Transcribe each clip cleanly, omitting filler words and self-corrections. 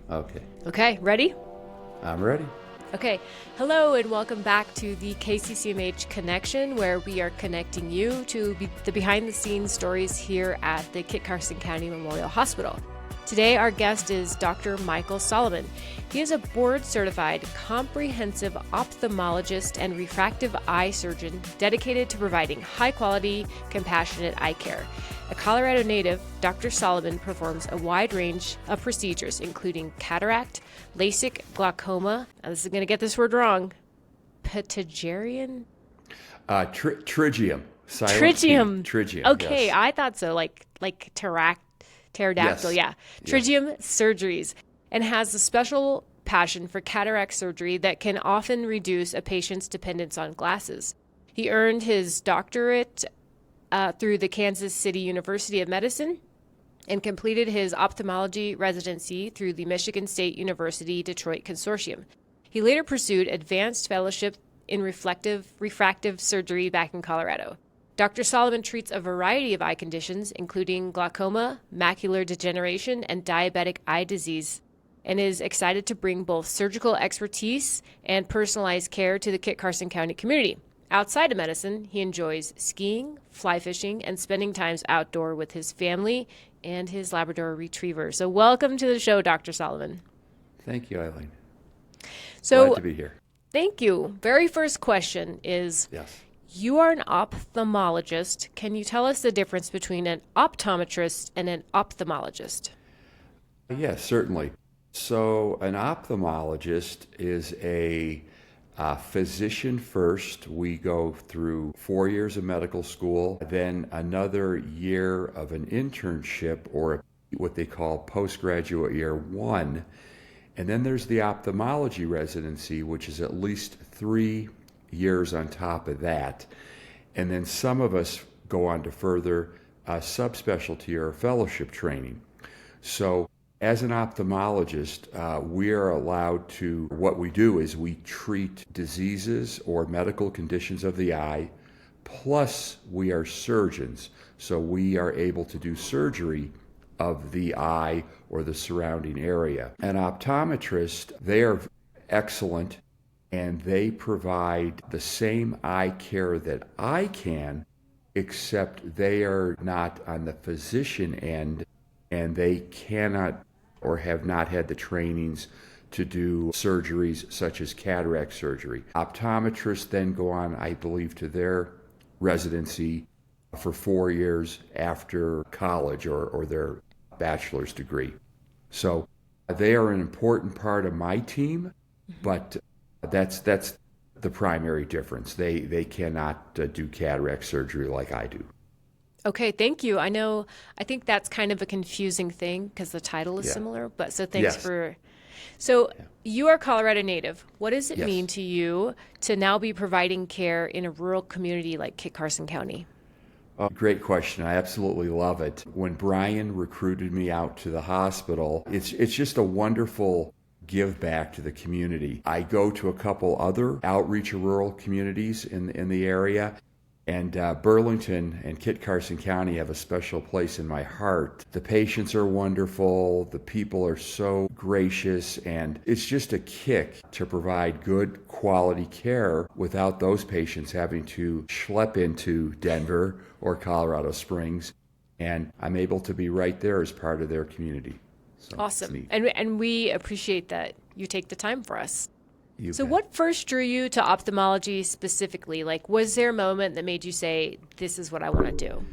Okay, Okay, ready? I'm ready. Okay, hello and welcome back to the KCCMH Connection, where we are connecting you to the behind the scenes stories here at the Kit Carson County Memorial Hospital. Today, our guest is Dr. Michael Solomon. He is a board certified comprehensive ophthalmologist and refractive eye surgeon dedicated to providing high quality, compassionate eye care. A Colorado native, Dr. Solomon performs a wide range of procedures, including cataract, LASIK, glaucoma, this is going to get this word wrong, pterygium? Trigium. Silent Tritium. T. Trigium. Okay, Yes. I thought so, like pterodactyl, Yes. yeah. Yeah. Tritium surgeries, and has a special passion for cataract surgery that can often reduce a patient's dependence on glasses. He earned his doctorate through the Kansas City University of Medicine and completed his ophthalmology residency through the Michigan State University Detroit Consortium. He later pursued advanced fellowship in refractive surgery back in Colorado. Dr. Solomon treats a variety of eye conditions, including glaucoma, macular degeneration, and diabetic eye disease, and is excited to bring both surgical expertise and personalized care to the Kit Carson County community. Outside of medicine, he enjoys skiing, fly fishing, and spending times outdoor with his family and his Labrador retriever. So welcome to the show, Dr. Solomon. Thank you, Eileen. So Glad to be here. thank you. Very first question is, Yes. you are an ophthalmologist. Can you tell us the difference between an optometrist and an ophthalmologist? Yes, certainly. So, an ophthalmologist is a physician first. We go through 4 years of medical school, then another year of an internship or what they call postgraduate year one. And then there's the ophthalmology residency, which is at least 3 years on top of that. And then some of us go on to further subspecialty or fellowship training. So as an ophthalmologist, we are allowed to, what we do is we treat diseases or medical conditions of the eye, plus we are surgeons. So we are able to do surgery of the eye or the surrounding area. An optometrist, they are excellent and they provide the same eye care that I can, except they are not on the physician end and they cannot or have not had the trainings to do surgeries such as cataract surgery. Optometrists then go on, I believe, to their residency for 4 years after college or their bachelor's degree. So they are an important part of my team, but that's the primary difference. They cannot do cataract surgery like I do. Okay, thank you. I think that's kind of a confusing thing because the title is Yeah. similar, but so thanks Yes. for. So you are Colorado native. What does it Yes. mean to you to now be providing care in a rural community like Kit Carson County? Oh, great question. I absolutely love it. When Brian recruited me out to the hospital, it's just a wonderful give back to the community. I go to a couple other outreach rural communities in the area, and Burlington and Kit Carson County have a special place in my heart. The patients are wonderful, the people are so gracious, and it's just a kick to provide good quality care without those patients having to schlep into Denver or Colorado Springs. And I'm able to be right there as part of their community. So it's Awesome. neat. And we appreciate that you take the time for us. You So bet. what first drew you to ophthalmology specifically? Like, was there a moment that made you say, this is what I want to do?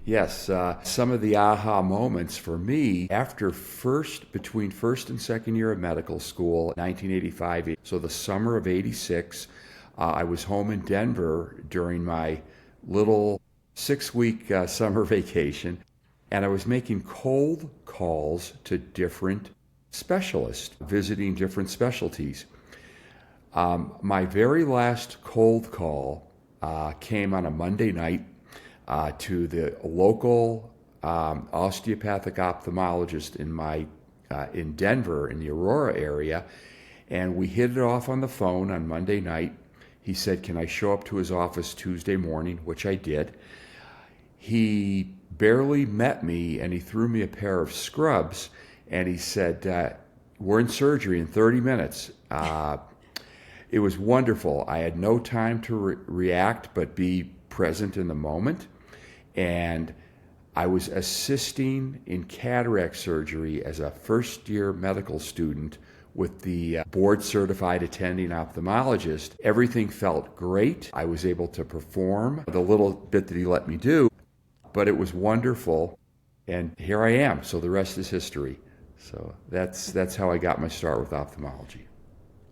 Yes, some of the aha moments for me between first and second year of medical school, 1985, so the summer of 86, I was home in Denver during my little 6-week summer vacation, and I was making cold calls to different specialists, visiting different specialties. My very last cold call came on a Monday night to the local osteopathic ophthalmologist in Denver, in the Aurora area, and we hit it off on the phone on Monday night. He said, "Can I show up to his office Tuesday morning?" Which I did. He barely met me, and he threw me a pair of scrubs, and he said, we're in surgery in 30 minutes. It was wonderful. I had no time to react but be present in the moment. And I was assisting in cataract surgery as a first-year medical student with the board-certified attending ophthalmologist. Everything felt great. I was able to perform the little bit that he let me do, but it was wonderful. And here I am. So the rest is history. So that's how I got my start with ophthalmology.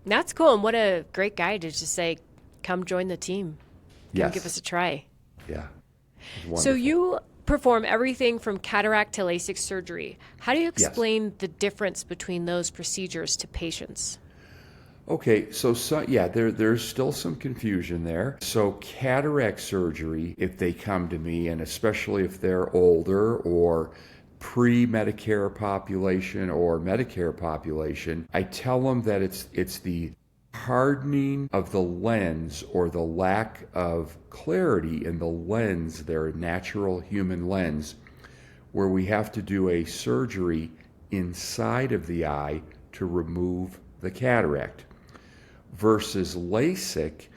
That's cool. And what a great guy to just say, come join the team. Come give us a try. Yeah. So you perform everything from cataract to LASIK surgery. How do you explain the difference between those procedures to patients? Okay, so there's still some confusion there. So cataract surgery, if they come to me, and especially if they're older or pre-Medicare population or Medicare population, I tell them that it's the hardening of the lens or the lack of clarity in the lens, their natural human lens, where we have to do a surgery inside of the eye to remove the cataract, versus LASIK,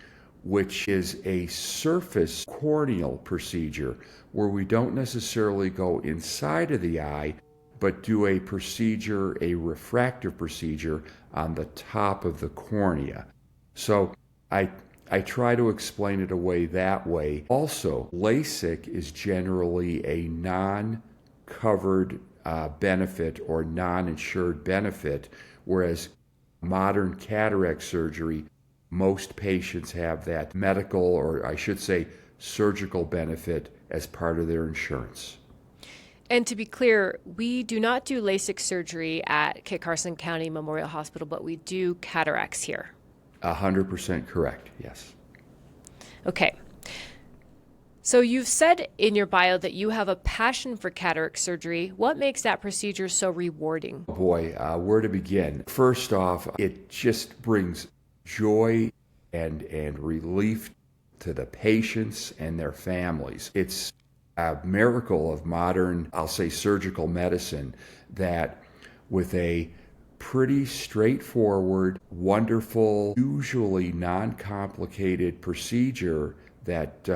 which is a surface corneal procedure where we don't necessarily go inside of the eye, but do a procedure, a refractive procedure on the top of the cornea. So I try to explain it away that way. Also, LASIK is generally a non-covered benefit or non-insured benefit, whereas modern cataract surgery, most patients have that medical, or I should say surgical benefit as part of their insurance. And to be clear, we do not do LASIK surgery at Kit Carson County Memorial Hospital, but we do cataracts here. 100% correct, yes. Okay. So you've said in your bio that you have a passion for cataract surgery. What makes that procedure so rewarding? Oh boy, where to begin? First off, it just brings joy and relief to the patients and their families. It's a miracle of modern, I'll say, surgical medicine that with a pretty straightforward, wonderful, usually non-complicated procedure that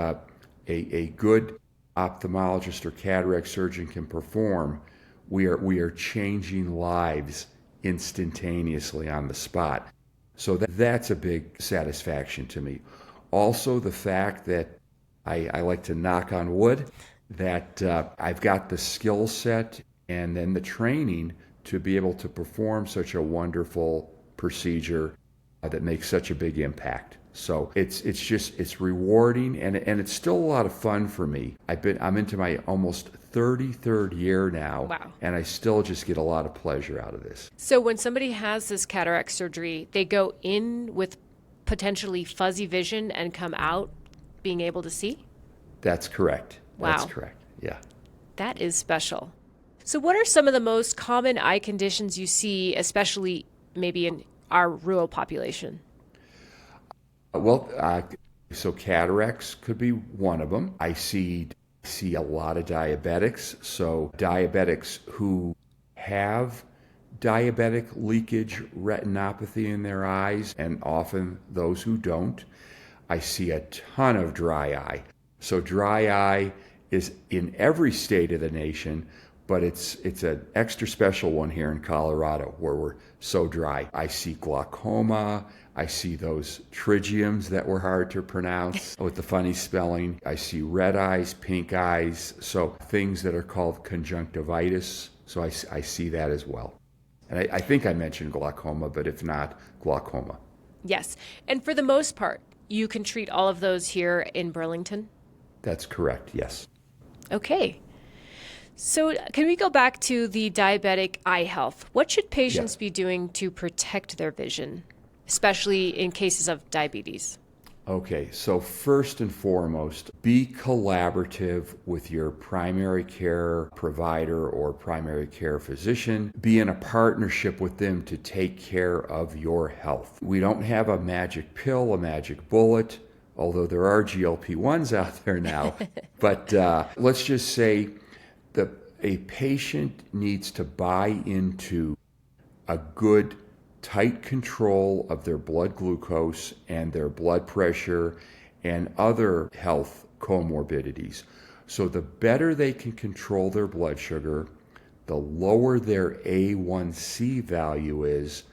a good ophthalmologist or cataract surgeon can perform, we are changing lives instantaneously on the spot. So that's a big satisfaction to me. Also, the fact that I like to knock on wood, that I've got the skill set and then the training to be able to perform such a wonderful procedure that makes such a big impact. So it's rewarding and it's still a lot of fun for me. I'm into my almost 33rd year now. Wow. And I still just get a lot of pleasure out of this. So when somebody has this cataract surgery, they go in with potentially fuzzy vision and come out being able to see? That's correct. Wow. That's correct. Yeah. That is special. So what are some of the most common eye conditions you see, especially maybe in our rural population? Well, so cataracts could be one of them. I see a lot of diabetics. So diabetics who have diabetic leakage retinopathy in their eyes, and often those who don't. I see a ton of dry eye. So dry eye is in every state of the nation, but it's an extra special one here in Colorado where we're so dry. I see glaucoma. I see those trigiums that were hard to pronounce with the funny spelling. I see red eyes, pink eyes, so things that are called conjunctivitis. So I see that as well. And I think I mentioned glaucoma, but if not, glaucoma. Yes. And for the most part, you can treat all of those here in Burlington? That's correct, yes. Okay. So can we go back to the diabetic eye health? What should patients be doing to protect their vision, especially in cases of diabetes? Okay, so first and foremost, be collaborative with your primary care provider or primary care physician. Be in a partnership with them to take care of your health. We don't have a magic pill, a magic bullet, although there are GLP-1s out there now. But let's just say that a patient needs to buy into a good tight control of their blood glucose and their blood pressure and other health comorbidities. So the better they can control their blood sugar, the lower their A1C value is,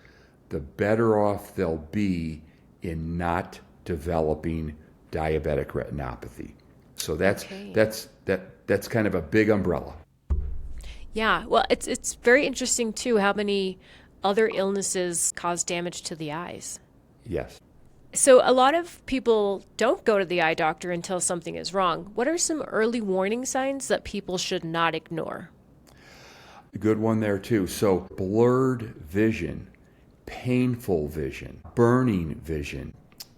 the better off they'll be in not developing diabetic retinopathy. So that's kind of a big umbrella. Yeah, well, it's very interesting too how many other illnesses cause damage to the eyes. Yes. So a lot of people don't go to the eye doctor until something is wrong. What are some early warning signs that people should not ignore? Good one there too. So blurred vision, painful vision, burning vision,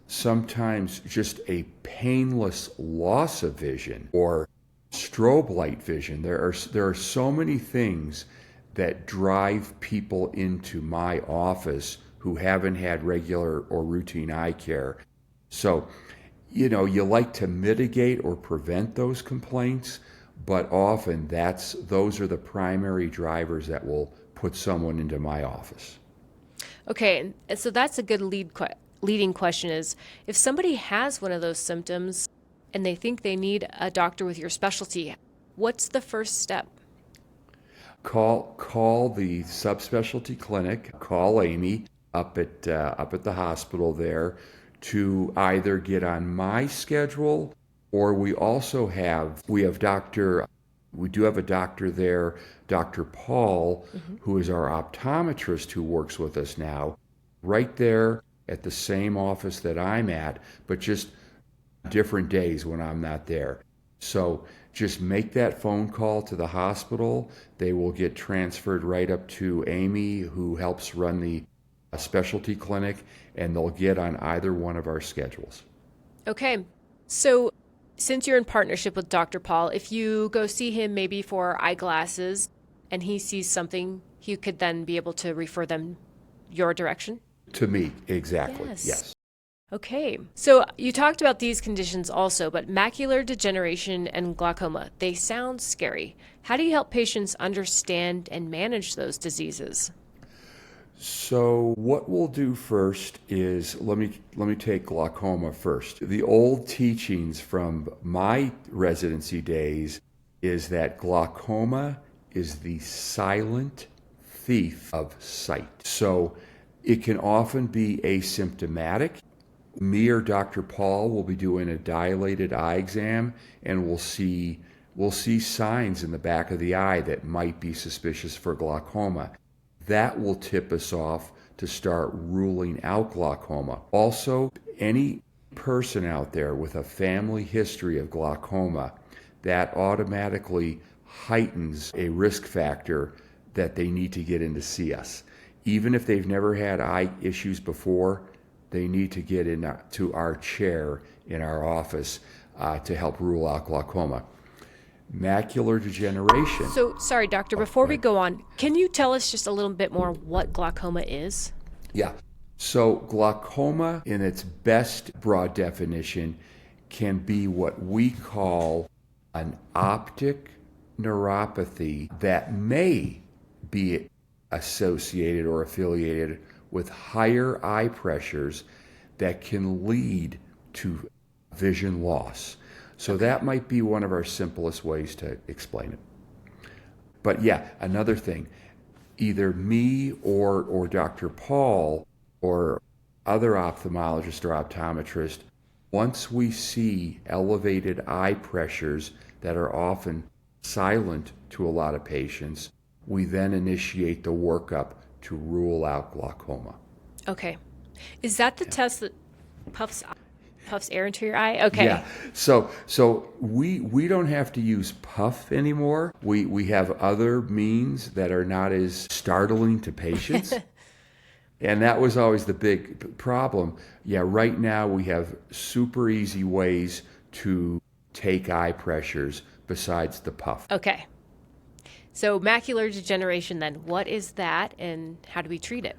sometimes just a painless loss of vision or strobe light vision. There are so many things that drive people into my office who haven't had regular or routine eye care. So, you like to mitigate or prevent those complaints, but often those are the primary drivers that will put someone into my office. Okay, and so that's a good leading question is, if somebody has one of those symptoms and they think they need a doctor with your specialty, what's the first step? Call the subspecialty clinic, call Amy up at the hospital there to either get on my schedule, or we do have a doctor there, Dr. Paul, who is our optometrist who works with us now, right there at the same office that I'm at, but just different days when I'm not there. So just make that phone call to the hospital. They will get transferred right up to Amy, who helps run the specialty clinic, and they'll get on either one of our schedules. Okay, so since you're in partnership with Dr. Paul, if you go see him maybe for eyeglasses and he sees something, he could then be able to refer them your direction? To me, exactly, yes. Okay, so you talked about these conditions also, but macular degeneration and glaucoma, they sound scary. How do you help patients understand and manage those diseases? So what we'll do first is, let me take glaucoma first. The old teachings from my residency days is that glaucoma is the silent thief of sight. So it can often be asymptomatic. Me or Dr. Paul will be doing a dilated eye exam, and we'll see signs in the back of the eye that might be suspicious for glaucoma. That will tip us off to start ruling out glaucoma. Also, any person out there with a family history of glaucoma, that automatically heightens a risk factor that they need to get in to see us. Even if they've never had eye issues before, they need to get into our chair in our office to help rule out glaucoma. Macular degeneration. So, sorry, doctor, before we go on, can you tell us just a little bit more what glaucoma is? Yeah. So glaucoma, in its best broad definition, can be what we call an optic neuropathy that may be associated or affiliated with higher eye pressures that can lead to vision loss. So that might be one of our simplest ways to explain it. But yeah, another thing, either me or Dr. Paul or other ophthalmologist or optometrist, once we see elevated eye pressures that are often silent to a lot of patients, we then initiate the workup to rule out glaucoma. Okay. Is that the test that puffs air into your eye? Okay. Yeah. So we don't have to use puff anymore. We have other means that are not as startling to patients. And that was always the big problem. Yeah, right now we have super easy ways to take eye pressures besides the puff. Okay. So macular degeneration then, what is that and how do we treat it?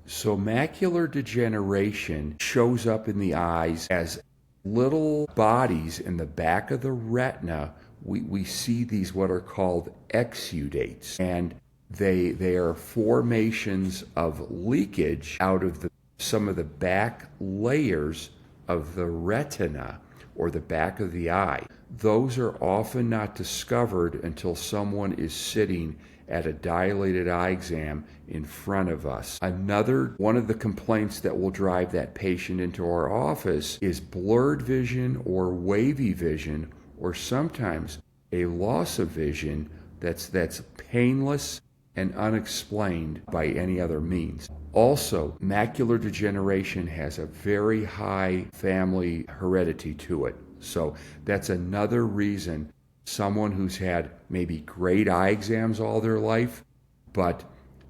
So macular degeneration shows up in the eyes as little bodies in the back of the retina. We see these what are called exudates. And They are formations of leakage out of some of the back layers of the retina or the back of the eye. Those are often not discovered until someone is sitting at a dilated eye exam in front of us. Another one of the complaints that will drive that patient into our office is blurred vision or wavy vision, or sometimes a loss of vision that's painless and unexplained by any other means. Also, macular degeneration has a very high family heredity to it. So that's another reason someone who's had maybe great eye exams all their life, but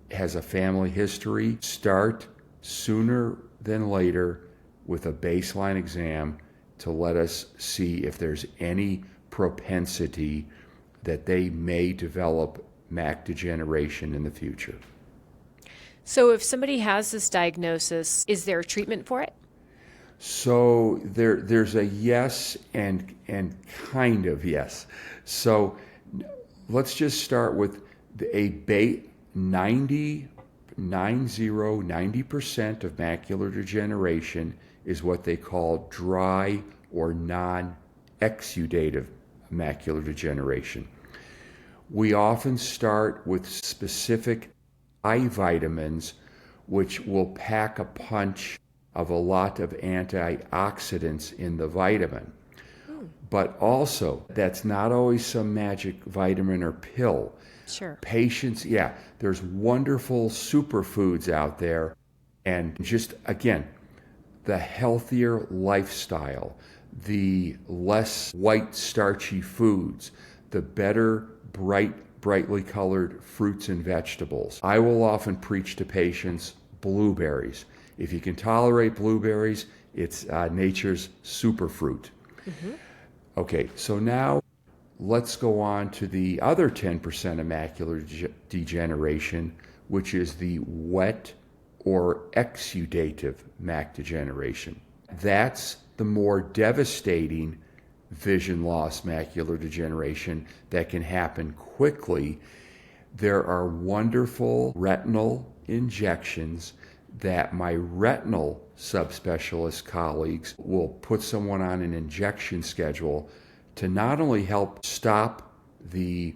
has a family history, start sooner than later with a baseline exam to let us see if there's any propensity that they may develop mac degeneration in the future. So if somebody has this diagnosis, is there a treatment for it? So there's a yes and kind of yes. So let's just start with a 90% of macular degeneration is what they call dry or non-exudative macular degeneration. We often start with specific eye vitamins, which will pack a punch of a lot of antioxidants in the vitamin. But also, that's not always some magic vitamin or pill. Sure. Patients, there's wonderful superfoods out there. And just, again, the healthier lifestyle, the less white starchy foods, the better brightly colored fruits and vegetables. I will often preach to patients blueberries. If you can tolerate blueberries, it's nature's superfruit. Mm-hmm. Okay, so now let's go on to the other 10% of macular degeneration, which is the wet or exudative mac degeneration. That's the more devastating vision loss macular degeneration that can happen quickly. There are wonderful retinal injections that my retinal subspecialist colleagues will put someone on an injection schedule to not only help stop the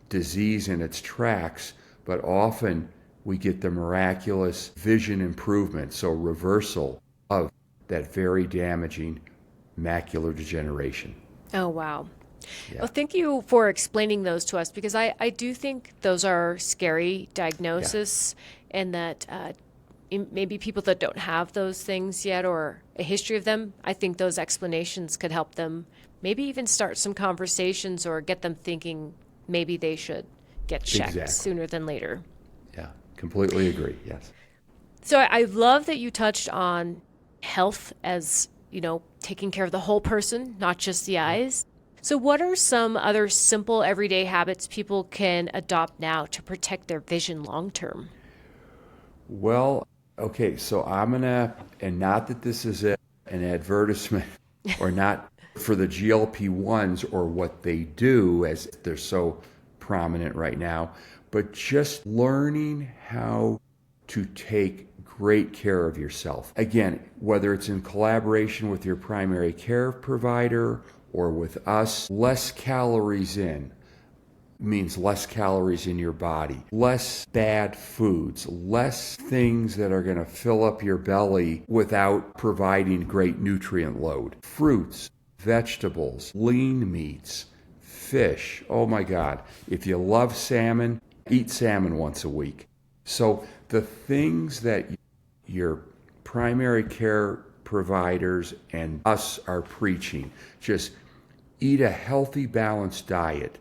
disease in its tracks, but often we get the miraculous vision improvement, so reversal of that very damaging macular degeneration. Oh, wow. Yeah. Well, thank you for explaining those to us, because I do think those are scary diagnoses, and that maybe people that don't have those things yet or a history of them, I think those explanations could help them maybe even start some conversations or get them thinking maybe they should get checked sooner than later. Yeah, completely agree, yes. So I love that you touched on health as, taking care of the whole person, not just the eyes. So what are some other simple everyday habits people can adopt now to protect their vision long term? Well, okay, so I'm going to, and not that this is an advertisement or not for the GLP-1s or what they do, as they're so prominent right now, but just learning how to take great care of yourself. Again, whether it's in collaboration with your primary care provider or with us, less calories in means less calories in your body, less bad foods, less things that are going to fill up your belly without providing great nutrient load. Fruits, vegetables, lean meats, fish. Oh my God. If you love salmon, eat salmon once a week. So the things that your primary care providers and us are preaching, just eat a healthy, balanced diet.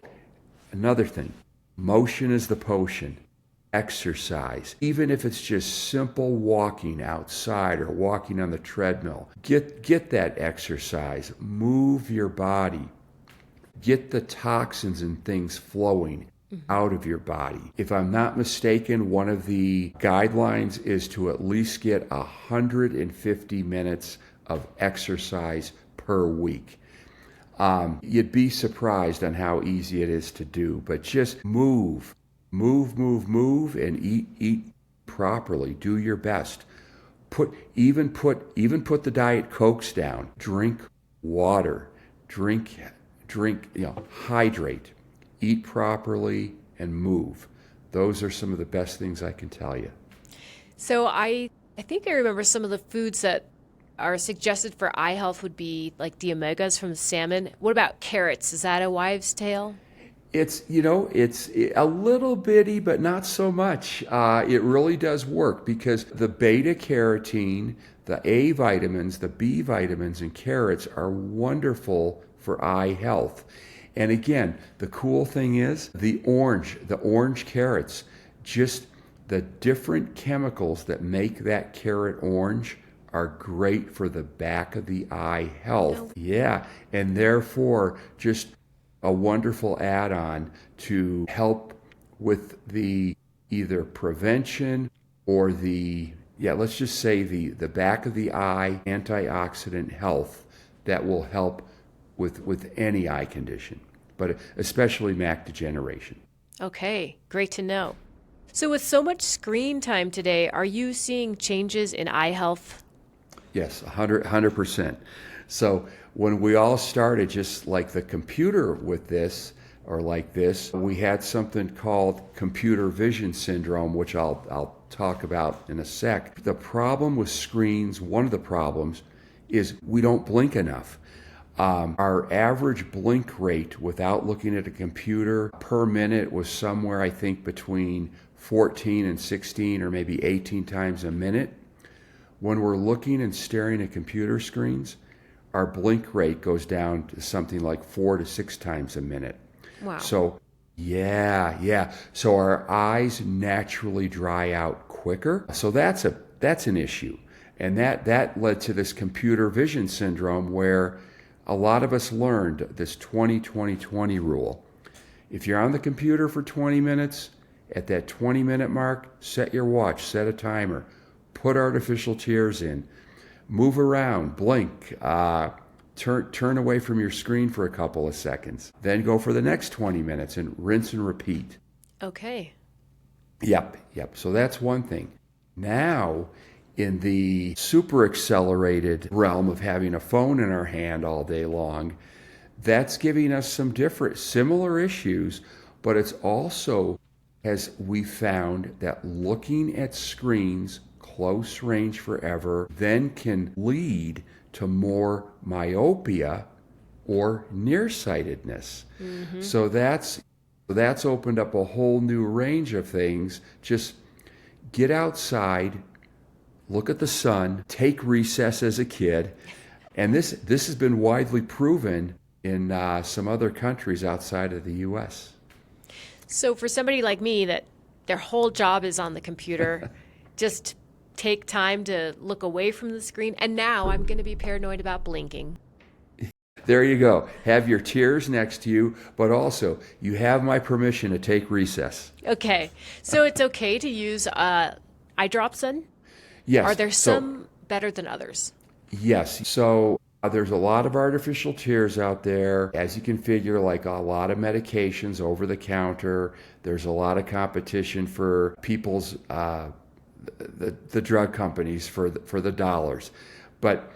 Another thing, motion is the potion. Exercise, even if it's just simple walking outside or walking on the treadmill, get that exercise, move your body, get the toxins and things flowing out of your body. If I'm not mistaken, one of the guidelines is to at least get 150 minutes of exercise per week. You'd be surprised on how easy it is to do, but just move. Move, move, move, and eat properly. Do your best. Even put the Diet Cokes down. Drink water. Drink, hydrate. Eat properly and move. Those are some of the best things I can tell you. So I think I remember some of the foods that are suggested for eye health would be like the omegas from salmon. What about carrots? Is that a wives' tale? It's a little bitty, but not so much. It really does work because the beta carotene, the A vitamins, the B vitamins in carrots are wonderful for eye health. And again, the cool thing is the orange carrots, just the different chemicals that make that carrot orange are great for the back of the eye health. Yeah, and therefore just a wonderful add-on to help with the either prevention or let's just say the back of the eye antioxidant health that will help with any eye condition, but especially mac degeneration. Okay, great to know. So with so much screen time today, are you seeing changes in eye health? Yes, 100%. So when we all started just like the computer with this, or like this, we had something called computer vision syndrome, which I'll talk about in a sec. The problem with screens, one of the problems, is we don't blink enough. Our average blink rate without looking at a computer per minute was somewhere, I think, between 14 and 16 or maybe 18 times a minute. When we're looking and staring at computer screens, our blink rate goes down to something like 4 to 6 times a minute. Wow. So, yeah. So our eyes naturally dry out quicker. So that's an issue. And that led to this computer vision syndrome where a lot of us learned this 20-20-20 rule. If you're on the computer for 20 minutes, at that 20-minute mark, set your watch, set a timer, put artificial tears in, move around, blink, turn away from your screen for a couple of seconds, then go for the next 20 minutes and rinse and repeat. Okay. Yep. So that's one thing. Now, in the super accelerated realm of having a phone in our hand all day long, that's giving us some similar issues, but it's also, as we found, that looking at screens close range forever then can lead to more myopia or nearsightedness. Mm-hmm. So that's opened up a whole new range of things. Just get outside, look at the sun, take recess as a kid. And this has been widely proven in some other countries outside of the U.S. So for somebody like me that their whole job is on the computer, just take time to look away from the screen. And now I'm going to be paranoid about blinking. There you go. Have your tears next to you, but also you have my permission to take recess. Okay. So it's okay to use eye drops then? Yes. Are there some better than others? Yes. So there's a lot of artificial tears out there. As you can figure, like a lot of medications over the counter, there's a lot of competition for people's the drug companies for the dollars. But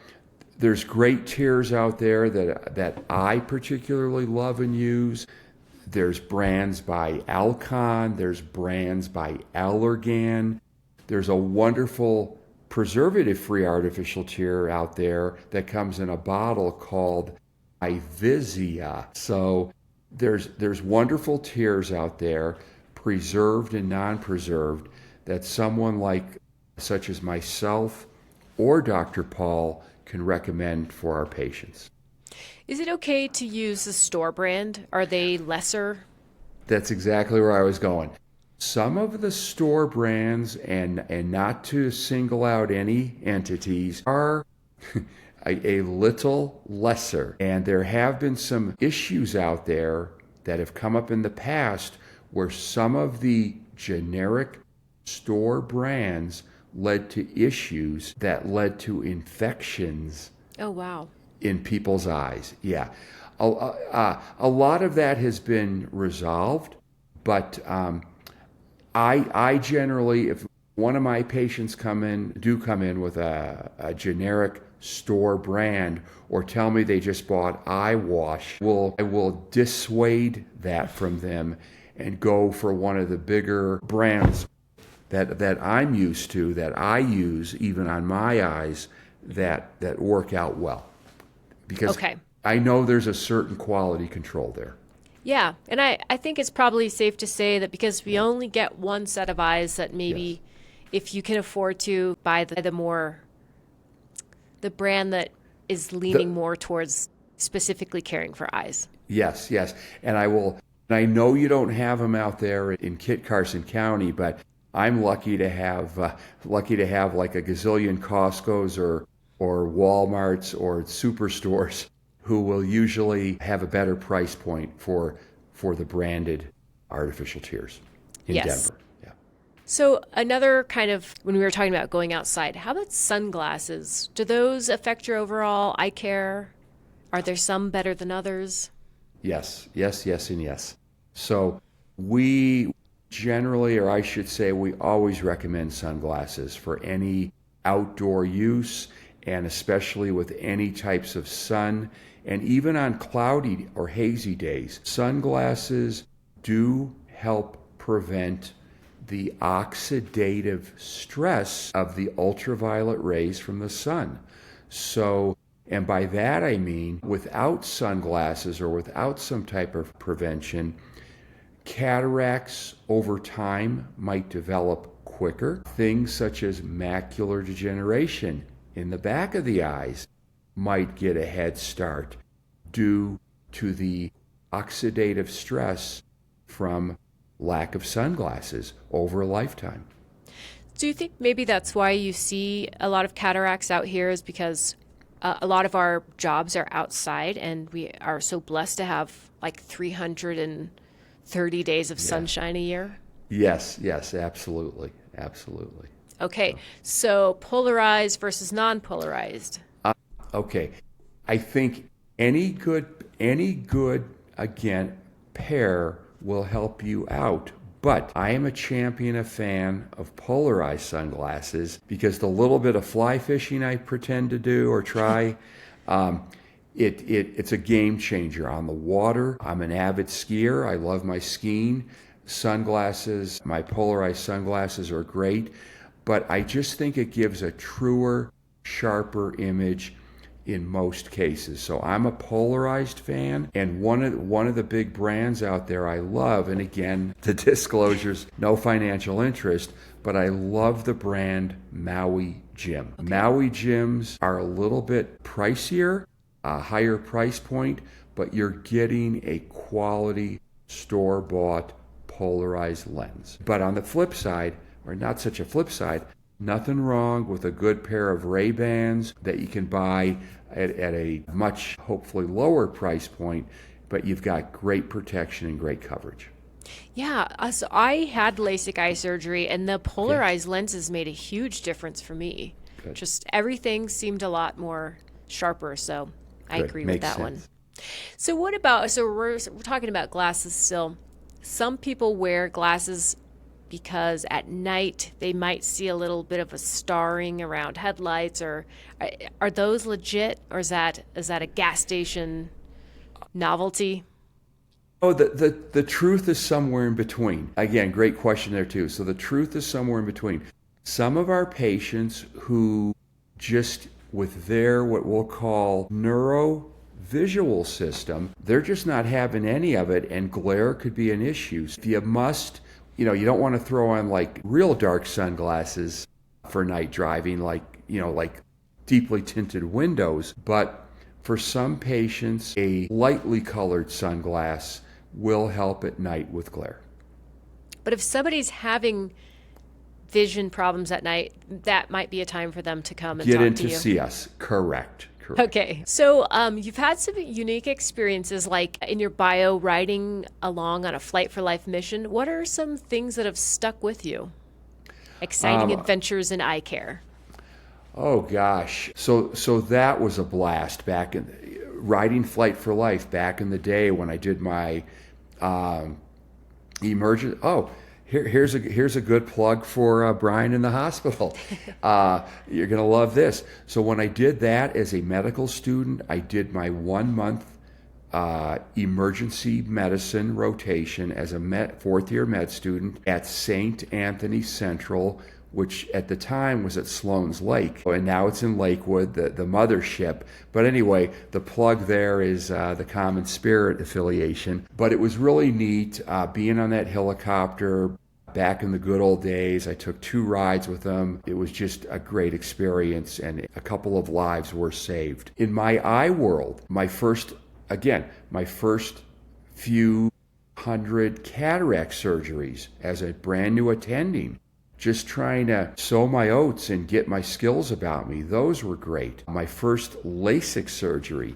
there's great tears out there that I particularly love and use. There's brands by Alcon. There's brands by Allergan. There's a wonderful preservative-free artificial tear out there that comes in a bottle called Ivisia. So there's wonderful tears out there, preserved and non-preserved, that someone such as myself or Dr. Paul can recommend for our patients. Is it okay to use the store brand? Are they lesser? That's exactly where I was going. Some of the store brands, and not to single out any entities, are a little lesser. And there have been some issues out there that have come up in the past where some of the generic store brands led to issues that led to infections. Oh, wow. In people's eyes. Yeah. A lot of that has been resolved, but I generally, if one of my patients come in with a generic store brand or tell me they just bought eye wash, I will dissuade that from them and go for one of the bigger brands that I'm used to, that I use even on my eyes, that work out well. Because Okay. I know there's a certain quality control there. Yeah, and I think it's probably safe to say that because we only get one set of eyes, that maybe if you can afford to buy the brand that is leaning more towards specifically caring for eyes. Yes, yes. And I know you don't have them out there in Kit Carson County, but I'm lucky to have like a gazillion Costco's or Walmarts or superstores who will usually have a better price point for the branded artificial tears in Yes. Denver. Yeah. So another kind of, when we were talking about going outside, how about sunglasses? Do those affect your overall eye care? Are there some better than others? Yes, yes, yes, and yes. So we generally, or I should say, we always recommend sunglasses for any outdoor use, and especially with any types of sun, and even on cloudy or hazy days. Sunglasses do help prevent the oxidative stress of the ultraviolet rays from the sun. So, and by that I mean, without sunglasses or without some type of prevention, cataracts over time might develop quicker. Things such as macular degeneration in the back of the eyes might get a head start due to the oxidative stress from lack of sunglasses over a lifetime. Do you think maybe that's why you see a lot of cataracts out here, is because a lot of our jobs are outside and we are so blessed to have like 330 days of sunshine a year? Yes, yes, absolutely, absolutely. Okay, so polarized versus non-polarized. Okay, I think any good again pair will help you out. But I am a fan of polarized sunglasses because the little bit of fly fishing I pretend to do or try, it's a game changer on the water. I'm an avid skier. I love my skiing. Sunglasses, my polarized sunglasses are great, but I just think it gives a truer, sharper image in most cases. So I'm a polarized fan, and one of the big brands out there I love, and again, the disclosures, no financial interest, but I love the brand Maui Jim. Okay. Maui Jims are a little bit pricier, a higher price point, but you're getting a quality store-bought polarized lens. But on the flip side, or not such a flip side, nothing wrong with a good pair of Ray-Bans that you can buy at a much, hopefully, lower price point, but you've got great protection and great coverage. Yeah, so I had LASIK eye surgery, and the polarized lenses made a huge difference for me. Good. Just everything seemed a lot more sharper, so I agree with that one. So what about, so we're talking about glasses still. Some people wear glasses because at night they might see a little bit of a starring around headlights, or are those legit, or is that a gas station novelty? Oh, the truth is somewhere in between. Again, great question there too. So the truth is somewhere in between. Some of our patients who just with their what we'll call neurovisual system, they're just not having any of it, and glare could be an issue. You must, you don't want to throw on like real dark sunglasses for night driving, like deeply tinted windows. But for some patients, a lightly colored sunglass will help at night with glare. But if somebody's having vision problems at night, that might be a time for them to come and get talk in to you. See us. Correct. Okay. So you've had some unique experiences, like in your bio, riding along on a Flight for Life mission. What are some things that have stuck with you? Exciting adventures in eye care. Oh gosh. So that was a blast riding Flight for Life back in the day when I did my emergent. Oh, Here's a good plug for Brian in the hospital. You're going to love this. So when I did that as a medical student, I did my 1 month emergency medicine rotation as a fourth-year med student at St. Anthony Central, which at the time was at Sloan's Lake, and now it's in Lakewood, the mothership. But anyway, the plug there is the Common Spirit affiliation. But it was really neat being on that helicopter. Back in the good old days, I took 2 rides with them. It was just a great experience, and a couple of lives were saved. In my eye world, my first few hundred cataract surgeries as a brand new attending, just trying to sow my oats and get my skills about me, those were great. My first LASIK surgery,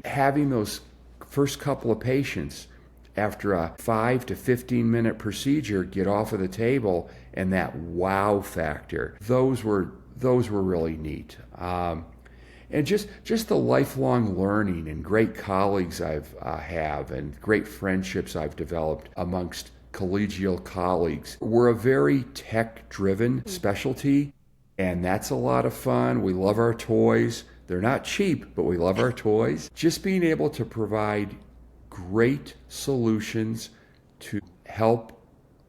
having those first couple of patients after a 5 to 15 minute procedure get off of the table, and that wow factor, those were really neat. And just the lifelong learning and great colleagues have and great friendships I've developed amongst collegial colleagues. We're a very tech-driven specialty, and that's a lot of fun. We love our toys. They're not cheap, but we love our toys. Just being able to provide great solutions to help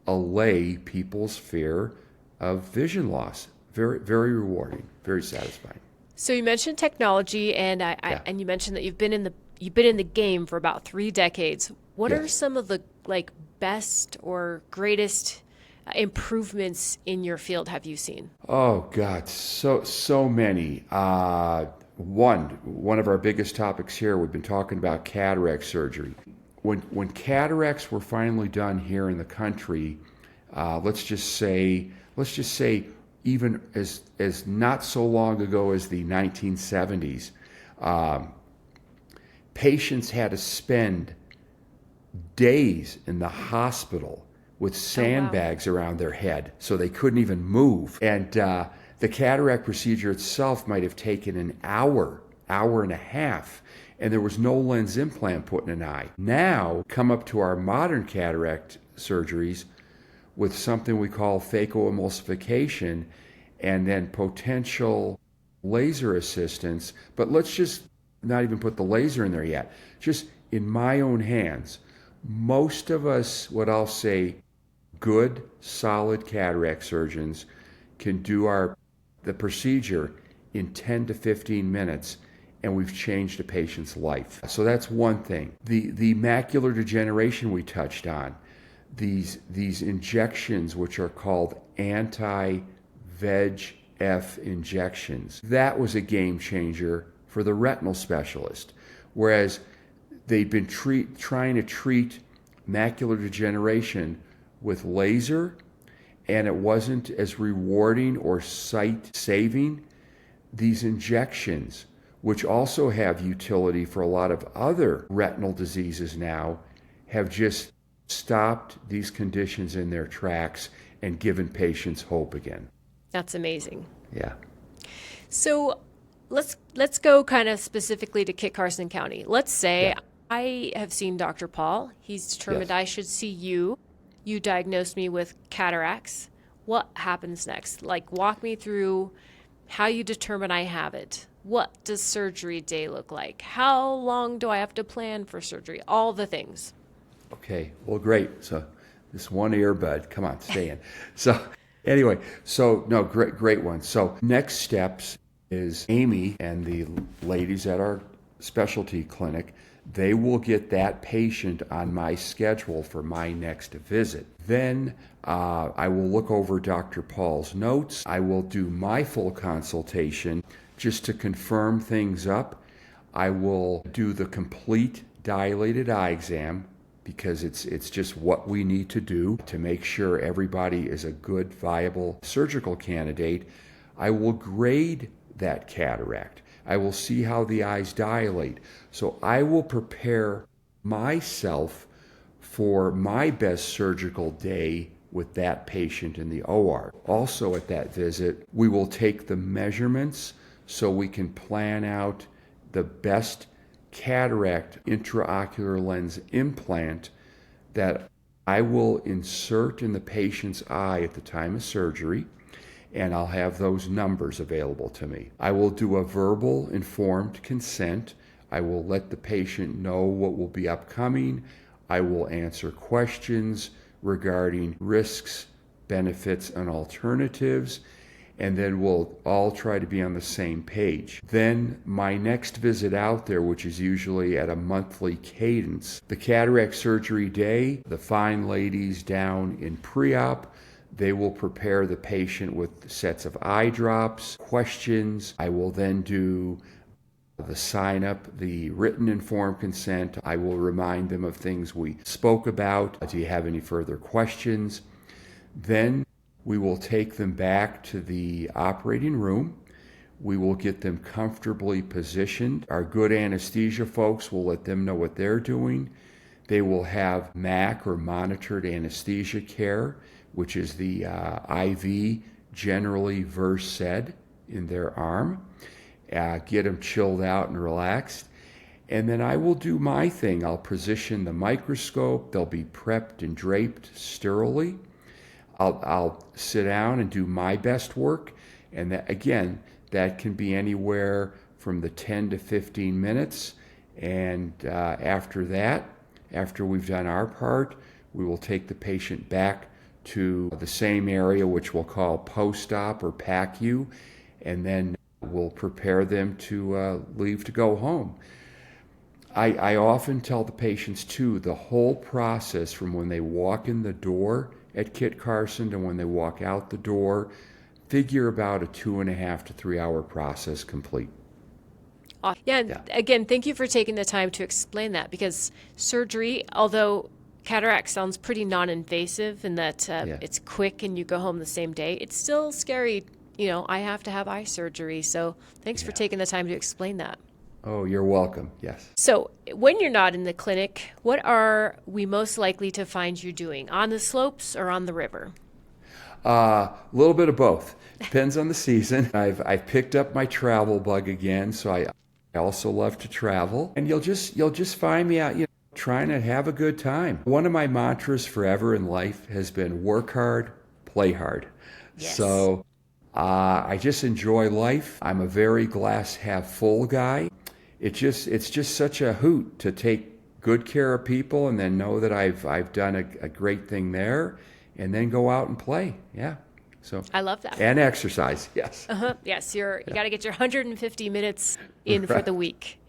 allay people's fear of vision loss. Very, very rewarding, very satisfying. So you mentioned technology, and and you mentioned that you've been in the game for about 3 decades. What are some of the best or greatest improvements in your field have you seen? Oh God, so many. One of our biggest topics here, we've been talking about cataract surgery. When cataracts were finally done here in the country, let's just say even as not so long ago as the 1970s, patients had to spend days in the hospital with sandbags around their head so they couldn't even move. And the cataract procedure itself might have taken an hour and a half, and there was no lens implant put in an eye. Now, come up to our modern cataract surgeries with something we call phacoemulsification and then potential laser assistance. But let's just not even put the laser in there yet. Just in my own hands, most of us, what I'll say, good, solid cataract surgeons can do the procedure in 10 to 15 minutes, and we've changed a patient's life. So that's one thing. The macular degeneration we touched on, these injections which are called anti-VEGF injections, that was a game changer for the retinal specialist. Whereas they'd been trying to treat macular degeneration with laser, and it wasn't as rewarding or sight saving. These injections, which also have utility for a lot of other retinal diseases now, have just stopped these conditions in their tracks and given patients hope again. That's amazing. Yeah. So let's go kind of specifically to Kit Carson County. Let's say I have seen Dr. Paul. He's determined I should see you. You diagnosed me with cataracts. What happens next? Walk me through how you determine I have it. What does surgery day look like? How long do I have to plan for surgery? All the things. Okay, well, great. So this one earbud, come on, stay in. So anyway, great one. So next steps is Amy and the ladies at our specialty clinic, they will get that patient on my schedule for my next visit. Then I will look over Dr. Paul's notes. I will do my full consultation just to confirm things up. I will do the complete dilated eye exam because it's just what we need to do to make sure everybody is a good, viable surgical candidate. I will grade that cataract. I will see how the eyes dilate. So I will prepare myself for my best surgical day with that patient in the OR. Also at that visit, we will take the measurements so we can plan out the best cataract intraocular lens implant that I will insert in the patient's eye at the time of surgery, and I'll have those numbers available to me. I will do a verbal informed consent. I will let the patient know what will be upcoming. I will answer questions regarding risks, benefits, and alternatives, and then we'll all try to be on the same page. Then my next visit out there, which is usually at a monthly cadence, the cataract surgery day, the fine ladies down in pre-op, they will prepare the patient with sets of eye drops, questions. I will then do the sign up, the written informed consent. I will remind them of things we spoke about. Do you have any further questions? Then we will take them back to the operating room. We will get them comfortably positioned. Our good anesthesia folks will let them know what they're doing. They will have MAC or monitored anesthesia care, which is the IV, generally Versed in their arm. Get them chilled out and relaxed. And then I will do my thing. I'll position the microscope. They'll be prepped and draped sterilely. I'll sit down and do my best work. And that, again, that can be anywhere from the 10 to 15 minutes. And after that, after we've done our part, we will take the patient back to the same area, which we'll call post-op or PACU, and then we'll prepare them to leave to go home. I often tell the patients, too, the whole process from when they walk in the door at Kit Carson to when they walk out the door, figure about a 2.5 to 3 hour process complete. Yeah. Again, thank you for taking the time to explain that, because surgery, although cataract sounds pretty non-invasive in that it's quick and you go home the same day, it's still scary. You know, I have to have eye surgery. So thanks for taking the time to explain that. Oh, you're welcome. Yes. So when you're not in the clinic, what are we most likely to find you doing? On the slopes or on the river? A little bit of both. Depends on the season. I've picked up my travel bug again, so I also love to travel. And you'll just find me out, trying to have a good time. One of my mantras forever in life has been work hard, play hard. Yes. So I just enjoy life. I'm a very glass half full guy. It's just such a hoot to take good care of people and then know that I've done a great thing there, and then go out and play. Yeah. So I love that. And exercise. Yes. Yes, you got to get your 150 minutes in for the week.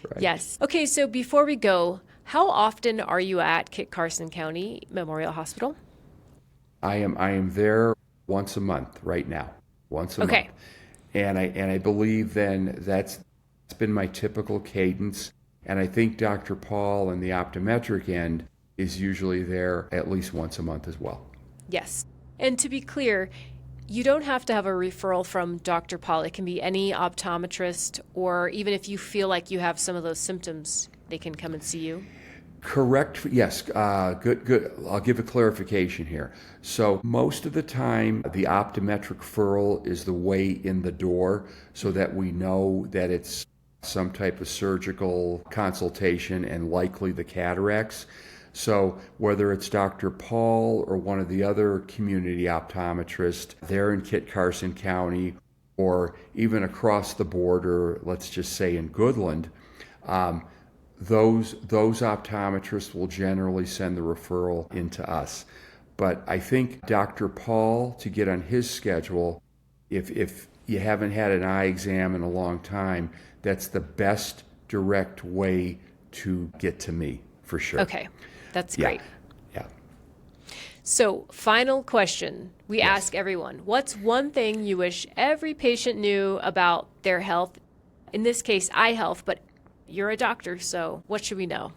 Right. Yes. Okay, so before we go, how often are you at Kit Carson County Memorial Hospital? I am there once a month right now. Once a month. And I believe then that's been my typical cadence. And I think Dr. Paul and the optometric end is usually there at least once a month as well. Yes. And to be clear, you don't have to have a referral from Dr. Paul. It can be any optometrist, or even if you feel like you have some of those symptoms, they can come and see you. Correct. Yes. Good. I'll give a clarification here. So most of the time, the optometric referral is the way in the door, so that we know that it's some type of surgical consultation and likely the cataracts. So whether it's Dr. Paul or one of the other community optometrists there in Kit Carson County, or even across the border, let's just say in Goodland, those optometrists will generally send the referral into us. But I think Dr. Paul, to get on his schedule, if you haven't had an eye exam in a long time, that's the best direct way to get to me, for sure. Okay, that's great. Yeah. So, final question. We ask everyone, what's one thing you wish every patient knew about their health? In this case, eye health, but you're a doctor, so what should we know?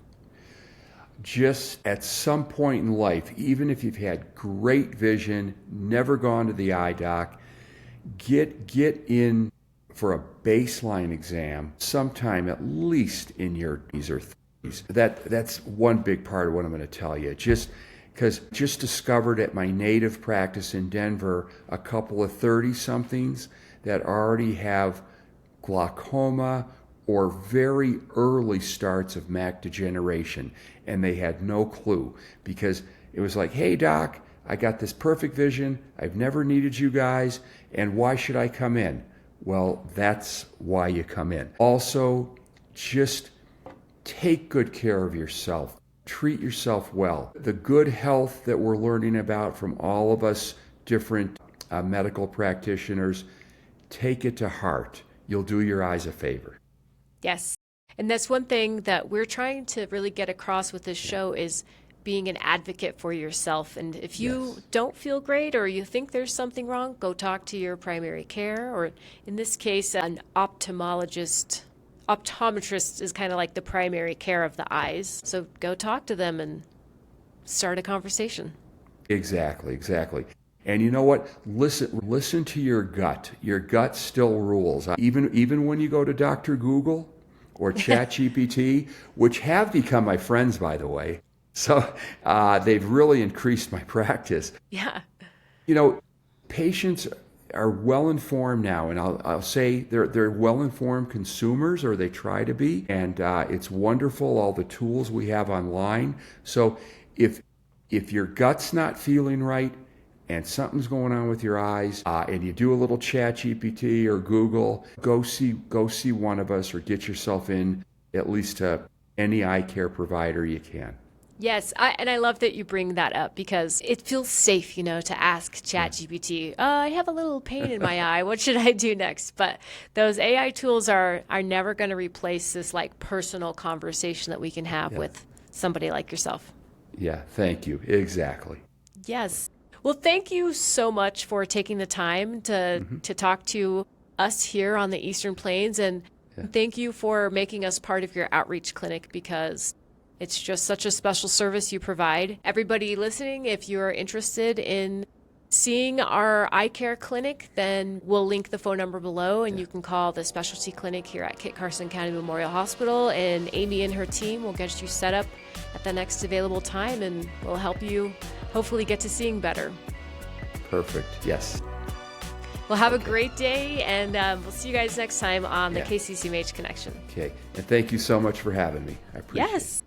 Just at some point in life, even if you've had great vision, never gone to the eye doc, get in for a baseline exam sometime at least in your 20s or 30s. That's one big part of what I'm going to tell you. Just discovered at my native practice in Denver a couple of 30-somethings that already have glaucoma or very early starts of mac degeneration, and they had no clue, because It was like, hey, doc, I got this perfect vision. I've never needed you guys. And why should I come in? Well, that's why you come in. Also, just take good care of yourself. Treat yourself well. The good health that we're learning about from all of us different medical practitioners, take it to heart. You'll do your eyes a favor. Yes. And that's one thing that we're trying to really get across with this show is being an advocate for yourself. And if you don't feel great or you think there's something wrong, go talk to your primary care, or in this case, an ophthalmologist. Optometrist is kind of like the primary care of the eyes. So go talk to them and start a conversation. Exactly. And you know what? Listen to your gut. Your gut still rules. Even when you go to Dr. Google or ChatGPT, which have become my friends, by the way. So they've really increased my practice. Yeah. You know, patients are well informed now, and I'll say they're well informed consumers, or they try to be, and it's wonderful all the tools we have online. So if your gut's not feeling right and something's going on with your eyes, and you do a little ChatGPT or Google, go see one of us, or get yourself in at least to any eye care provider you can. Yes, and I love that you bring that up because it feels safe, to ask ChatGPT, I have a little pain in my eye. What should I do next? But those AI tools are never going to replace this personal conversation that we can have with somebody like yourself. Yeah, thank you. Exactly. Yes. Well, thank you so much for taking the time to talk to us here on the Eastern Plains. And thank you for making us part of your outreach clinic, because it's just such a special service you provide. Everybody listening, if you're interested in seeing our eye care clinic, then we'll link the phone number below, and you can call the specialty clinic here at Kit Carson County Memorial Hospital, and Amy and her team will get you set up at the next available time, and we'll help you hopefully get to seeing better. Perfect. Yes. Well, have a great day, and we'll see you guys next time on the KCCMH Connection. Okay. And thank you so much for having me. I appreciate it. Yes.